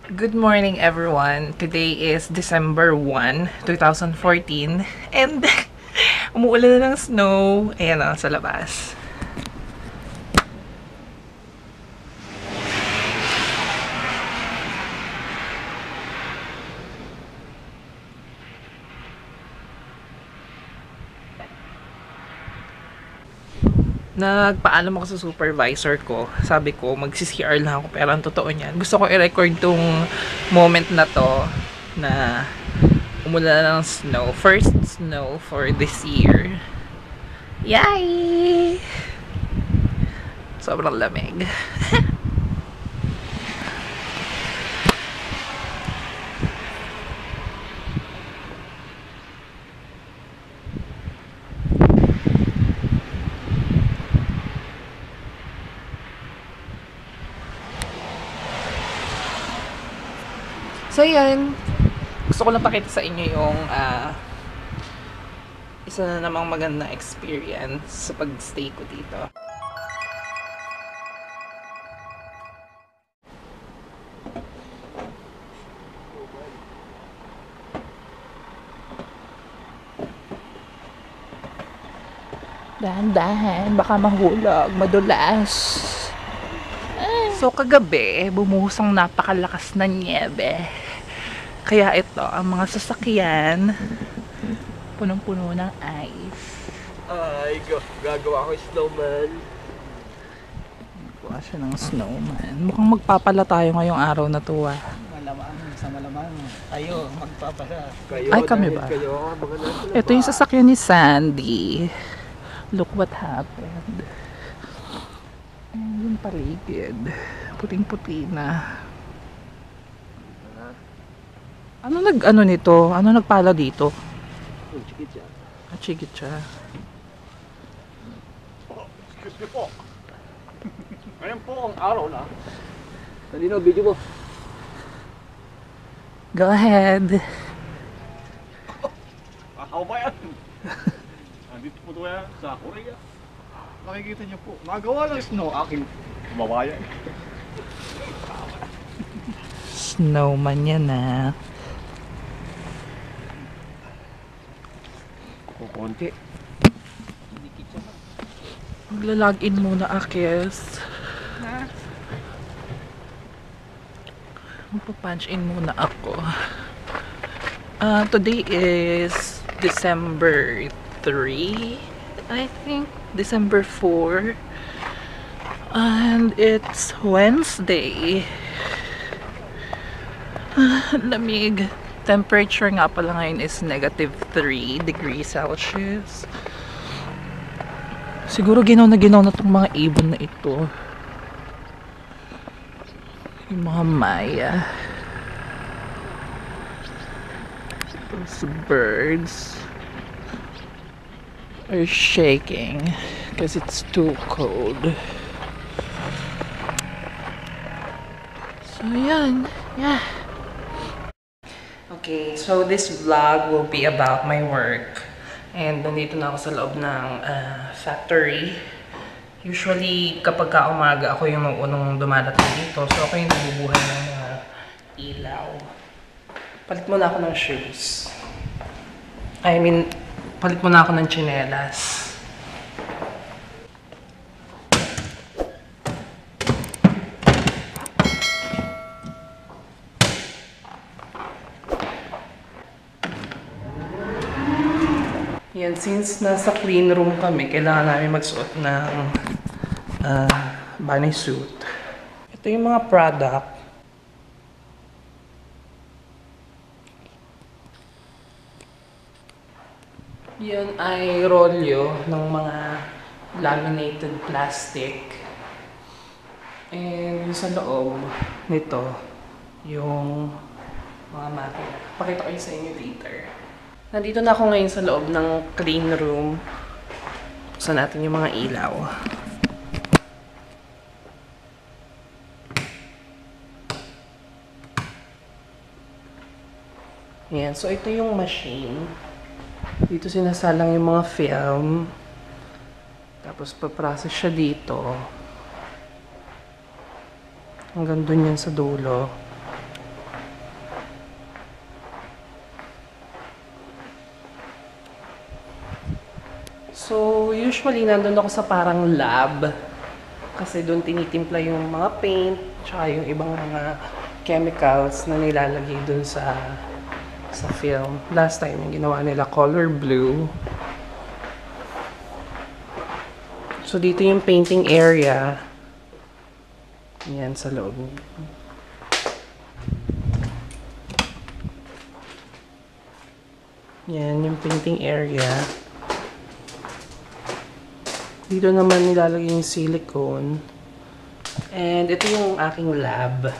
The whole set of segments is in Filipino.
Good morning everyone. Today is December 1, 2014 and umuulan na ng snow. Ayan o, sa labas. Nagpaalam ako sa supervisor ko. Sabi ko, mag-CCR lang ako. Pero ang totoo niyan, gusto ko i-record tong moment na to na umulan ng snow. First snow for this year. Yay! Sobrang lamig. So yan, gusto ko lang pakita sa inyo yung isa na namang magandang experience sa pag-stay ko dito. Dahan-dahan, baka mahulog, madulas. So kagabi, bumuhos ang napakalakas na nyebe. Kaya ito, ang mga sasakyan, punong-puno ng ice. Ay, gagawa ko snowman. Gawa siya ng snowman. Mukhang magpapala tayo ngayong araw na to ah. Malamang, sa malamang. Kayo, magpapala. Kayo, Ay, kami ba? Kayo, mga nasa Ito yung sasakyan ni Sandy. Look what happened. Ayan yung paligid. Puting-puti na. Ano nag-ano nito? Ano nagpala dito? Chikit siya. Chigit siya. Excuse me po. Ngayon po ang araw na. Kanino video mo? Go ahead. How ba yan? Andito po tayo sa Korea. Nakikita niyo po, nagawa ng snow aking kababayan. Snowman yan ah. Kukunti. Magla-login muna, Akis. Magpa-punch in muna ako. Today is December 3, I think. December 4. And it's Wednesday. Lamig. Temperature nga pala ngayon is -3 degrees Celsius. Siguro ginaw na itong mga ibon na ito. Yung mga Maya. Those birds are shaking because it's too cold. So yan. Yeah. Okay, so this vlog will be about my work. And nandito na ako sa loob ng factory. Usually, kapag umaga, ako yung unang dumadating dito. So, ako yung nabubuhay ng mga ilaw. Palit muna ako ng shoes. I mean, palit muna ako ng tsinelas. Yan, since nasa clean room kami, kailangan namin magsuot ng bunny suit. Ito yung mga product. Yan ay rolyo ng mga laminated plastic. And yung sa loob nito, yung mga makina. Pakita ko yun sa inyo later. Nandito na ako ngayon sa loob ng clean room. Buksan natin yung mga ilaw. Ayan, so ito yung machine. Dito sinasalang yung mga film. Tapos paprocess siya dito. Hanggang dun yan sa dulo. So, usually nandun ako sa parang lab. Kasi doon tinitimpla yung mga paint, tsaka yung ibang mga chemicals na nilalagay doon sa film. Last time, yung ginawa nila color blue. So, dito yung painting area. Yan, sa loob. Yan, yung painting area. Dito naman nilalagay yung silicone. And ito yung aking lab.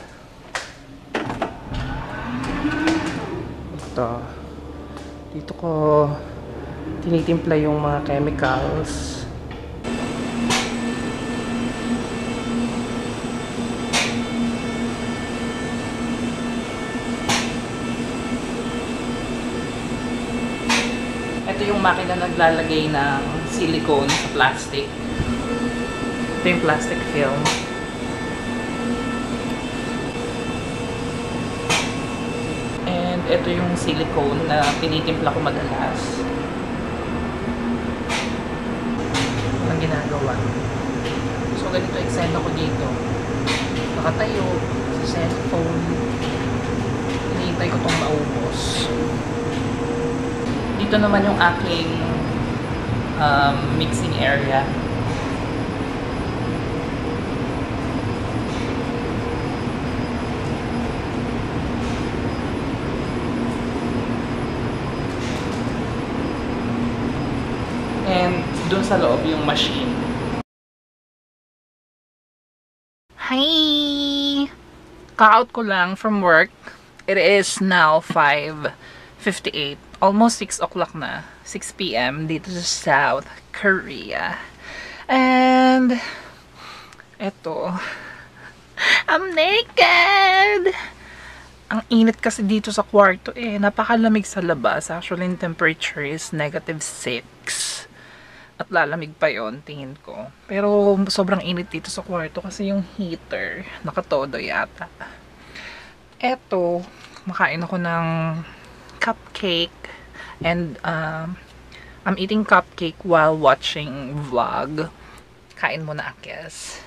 Ito. Dito ko tinitimpla yung mga chemicals. Ito yung makina naglalagay ng silicone sa plastic. Ito yung plastic film. And ito yung silicone na tinitimpla ko madalas. Walang ginagawa. So ganito eksena ko dito. Nakatayo sa cellphone. Hinihintay ko itong maubos. Dito naman yung aking mixing area. And dun sa loob yung machine. Hi! Ka-out ko lang from work. It is now 5:58. Almost 6 o'clock na. 6 p.m. dito sa South Korea. And eto, I'm naked! Ang init kasi dito sa kwarto eh. Napakalamig sa labas. Actually, yung temperature is -6. At lalamig pa yon tingin ko. Pero sobrang init dito sa kwarto kasi yung heater nakatodo yata. Eto, makain ako ng cupcake and I'm eating cupcake while watching vlog. Kain muna, I guess.